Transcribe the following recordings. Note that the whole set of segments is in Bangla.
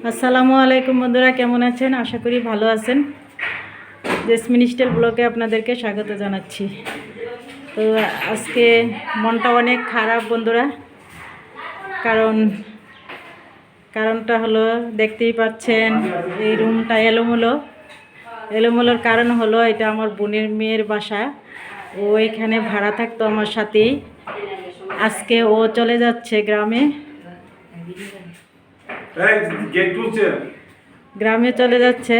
আসসালামু আলাইকুম বন্ধুরা, কেমন আছেন? আশা করি ভালো আছেন। জেসমিন স্টাইল ব্লগে আপনাদেরকে স্বাগত জানাচ্ছি। তো আজকে মনটা অনেক খারাপ বন্ধুরা, কারণটা হলো দেখতেই পাচ্ছেন, এই রুমটা এলোমেলোর কারণ হলো এটা আমার বোনের মেয়ের বাসা। ও এখানে ভাড়া থাকতো আমার সাথেই। আজকে ও চলে যাচ্ছে গ্রামে চলে যাচ্ছে।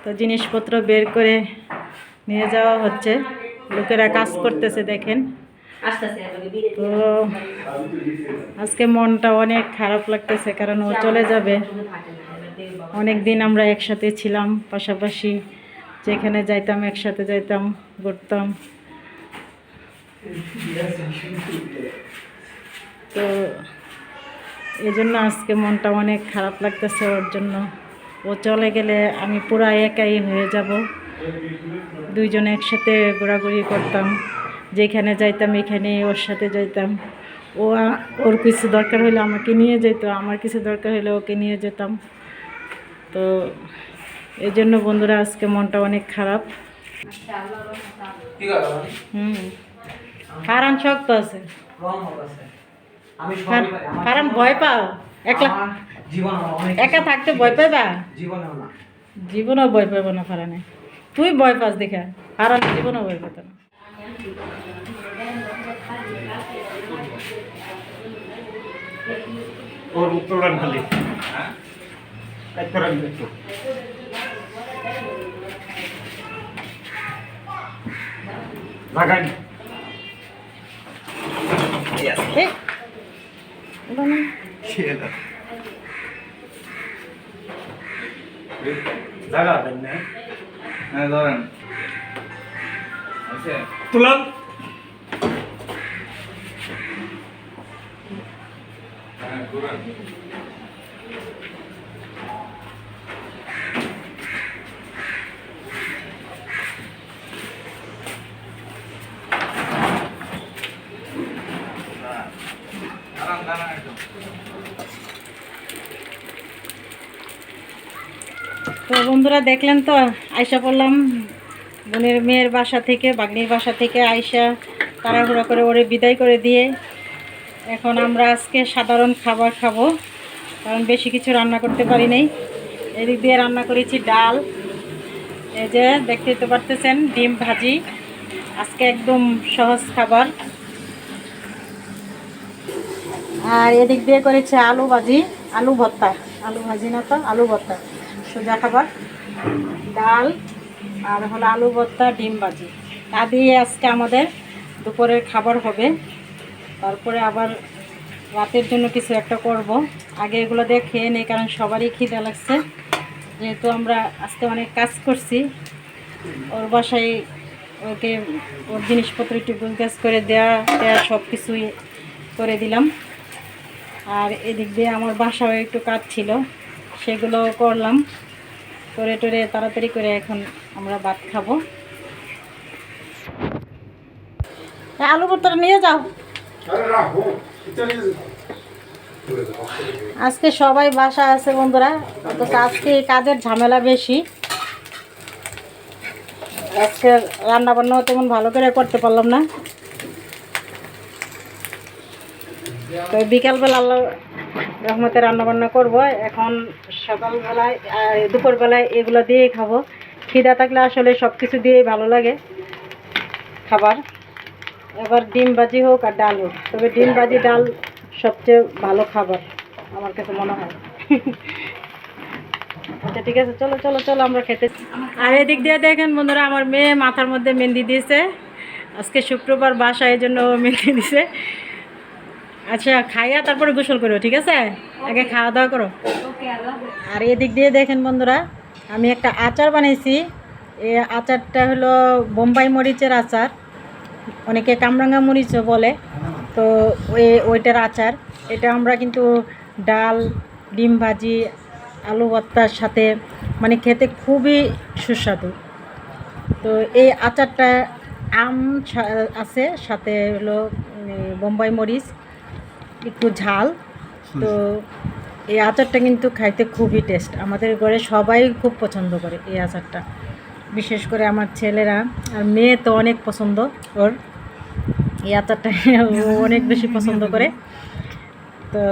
তো জিনিসপত্র বের করে নিয়ে যাওয়া হচ্ছে, লোকেরা কাজ করতেছে দেখেন। তো আজকে মনটা অনেক খারাপ লাগতেছে, কারণ ও চলে যাবে। অনেক দিন আমরা একসাথে ছিলাম, পাশাপাশি যেখানে যাইতাম একসাথে যাইতাম, ঘুরতাম। তো এই জন্য আজকে মনটা অনেক খারাপ লাগতেছে ওর জন্য। ও চলে গেলে আমি পুরা একাই হয়ে যাব। দুইজনে একসাথে ঘোরাঘুরি করতাম, যেখানে যাইতাম এখানে ওর সাথে যাইতাম। ওর কিছু দরকার হলে আমাকে নিয়ে যেত, আমার কিছু দরকার হলে ওকে নিয়ে যেতাম। তো এই জন্য বন্ধুরা আজকে মনটা অনেক খারাপ। ফারান শক্ত আছে, ফারান ভয় পাও? একা থাকতে ভয় পাইবা? জীবনও ভয় পাইব না ফারানে। তুই ভয় পাস দেখা, ফারান জীবনও ভয় পেত না। ওর উত্তরণ খালি লাগাই জায়গা দেন না। হ্যাঁ ধরেন তুলান। তো বন্ধুরা দেখলেন তো, আয়সা পড়লাম বোনের মেয়ের বাসা থেকে, বাগনির বাসা থেকে আয়সা তাড়াহুড়া করে ওরে বিদায় করে দিয়ে এখন আমরা আজকে সাধারণ খাবার খাবো, কারণ বেশি কিছু রান্না করতে পারি নাই। এদিক দিয়ে রান্না করেছি ডাল, এই যে দেখতেই তো পারতেছেন, ডিম ভাজি। আজকে একদম সহজ খাবার। আর এদিক দিয়ে করেছে আলু ভাজি, আলু ভর্তা, আলু ভাজি না তো আলু ভর্তা, সোজা খাবার। ডাল আর হলো আলু ভর্তা, ডিম ভাজি, তা দিয়ে আজকে আমাদের দুপুরের খাবার হবে। তারপরে আবার রাতের জন্য কিছু একটা করব। আগে এগুলো দিয়ে খেয়ে নেই, কারণ সবারই খিদে লাগছে, যেহেতু আমরা আজকে অনেক কাজ করছি। ওর বাসায় ওকে ওর জিনিসপত্র একটু গুছগাছ করে দেওয়া সব কিছুই করে দিলাম। আর এদিক দিয়ে আমার বাসাও একটু কাজ ছিল, সেগুলো করলাম, করে টরে তাড়াতাড়ি করে এখন আমরা ভাত খাবো। আলু ভর্তাটা নিয়ে যাও। আজকে সবাই বাসা আছে বন্ধুরা, অথচ আজকে কাজের ঝামেলা বেশি। আজকে রান্না বান্নাও তেমন ভালো করে করতে পারলাম না। তো বিকালবেলা আল্লাহ রহমতে রান্না বান্না করবো। এখন সকালবেলায় দুপুরবেলায় এগুলো দিয়েই খাবো। খিদা থাকলে আসলে সব কিছু দিয়েই ভালো লাগে খাবার। এবার ডিম ভাজি হোক আর ডাল হোক, তবে ডিম ভাজি ডাল সবচেয়ে ভালো খাবার আমার কাছে মনে হয়। আচ্ছা ঠিক আছে, চলো চলো চলো আমরা খেতে। আর এদিক দিয়ে দেখেন বন্ধুরা, আমার মেয়ে মাথার মধ্যে মেহেন্দি দিয়েছে। আজকে শুক্রবার বাসায়, এই জন্য মেহেন্দি দিছে। আচ্ছা খাইয়া তারপরে গোসল করো, ঠিক আছে? আগে খাওয়া দাওয়া করো। আর এদিক দিয়ে দেখেন বন্ধুরা, আমি একটা আচার বানাইছি। এই আচারটা হলো বোম্বাই মরিচের আচার, অনেকে কামরাঙ্গা মরিচও বলে। তো ওইটার আচার। এটা আমরা কিন্তু ডাল, ডিম ভাজি, আলু ভর্তার সাথে মানে খেতে খুবই সুস্বাদু। তো এই আচারটা আম আছে, সাথে হলো বোম্বাই মরিচ, একটু ঝাল। তো এই আচারটা কিন্তু খাইতে খুবই টেস্ট, আমাদের ঘরে সবাই খুব পছন্দ করে এই আচারটা, বিশেষ করে আমার ছেলেরা আর মেয়ে তো অনেক পছন্দ ওর এই আচারটা ও অনেক বেশি পছন্দ করে। তো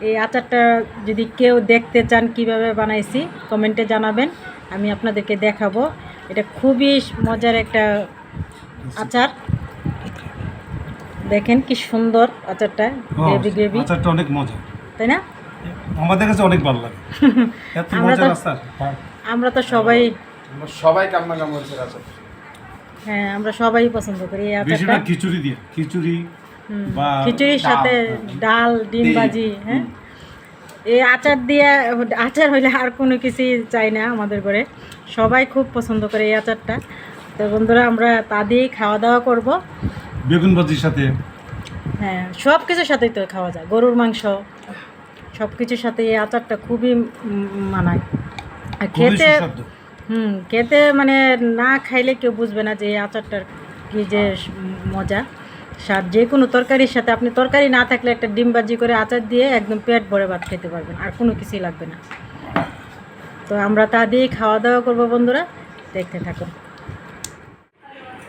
এই আচারটা যদি কেউ দেখতে চান কিভাবে বানাইছি কমেন্টে জানাবেন, আমি আপনাদেরকে দেখাবো। এটা খুবই মজার একটা আচার, দেখেন কি সুন্দর আচারটা, গ্রেভি গ্রেভি, আচারটা অনেক মজা, তাই না? আমাদের কাছে অনেক ভালো লাগে। এত আমরা মজার তো- আচার। আমরা তো সবাই, সবাই কামনা কামড়েছে আছে। হ্যাঁ আমরা সবাই পছন্দ করি এই আচারটা। বেশিরভাগ খিচুড়ি দিয়ে, খিচুড়ি হুম, বা খিচুড়ির ডাল, সাথে ডাল, ডিম ডিম, ভাজি, হ্যাঁ এই আচার দিয়ে, আচার হইলে আর কোনো কিছুই চাই না আমাদের ঘরে, সবাই খুব পছন্দ করে এই আচারটা। তো বন্ধুরা আমরা তা দিয়েই খাওয়া দাওয়া করব। বেগুন ভাজির সাথে। হ্যাঁ সব কিছুর সাথেই তো খাওয়া যায়, গরুর মাংস সব কিছুর সাথে এই আচারটা খুবই মানায়। আর খুবই খেতে, সুস্বাদু। খেতে মানে না খাইলে কেউ বুঝবে না যে এই আচারটার কি যে মজা স্বাদ। যে কোনো তরকারির সাথে, আপনি তরকারি না থাকলে একটা ডিম ভাজি করে আচার দিয়ে একদম পেট ভরে ভাত খেতে পারবেন, আর কোনো কিছুই লাগবে না। তো আমরা তা দিয়েই খাওয়া দাওয়া করবো বন্ধুরা, দেখতে থাকুন।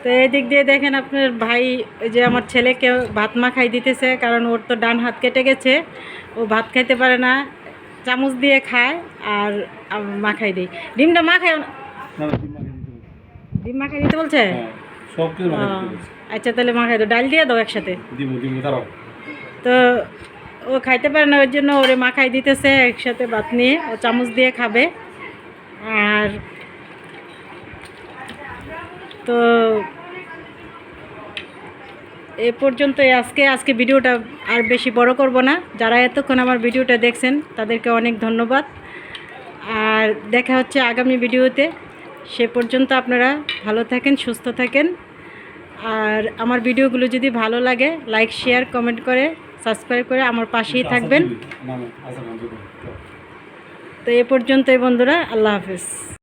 তো এই দিক দিয়ে দেখেন আপনার ভাই, ওই যে আমার ছেলেকে ভাত মাখাই দিতেছে, কারণ ওর তো ডান হাত কেটে গেছে, ও ভাত খাইতে পারে না, চামচ দিয়ে খায় আর মাখাই দিই। ডিমটা মাখাই, ডিম মাখাই দিতে বলছে? সব কিছু ও, আচ্ছা তাহলে মাখাই দাও, ডাল দিয়ে দাও একসাথে। দাঁড়াও। তো ও খাইতে পারে না, ওই জন্য ওরে মাখাই দিতেছে একসাথে ভাত নিয়ে, ও চামচ দিয়ে খাবে। আর তো এ পর্যন্তই আজকে ভিডিওটা আর বেশি বড় করব না। যারা এতক্ষণ আমার ভিডিওটা দেখছেন তাদেরকে অনেক ধন্যবাদ, আর দেখা হচ্ছে আগামী ভিডিওতে। সে পর্যন্ত আপনারা ভালো থাকেন, সুস্থ থাকেন, আর আমার ভিডিওগুলো যদি ভালো লাগে লাইক, শেয়ার, কমেন্ট করে, সাবস্ক্রাইব করে আমার পাশেই থাকবেন। তো এ পর্যন্তই বন্ধুরা, আল্লাহ হাফেজ।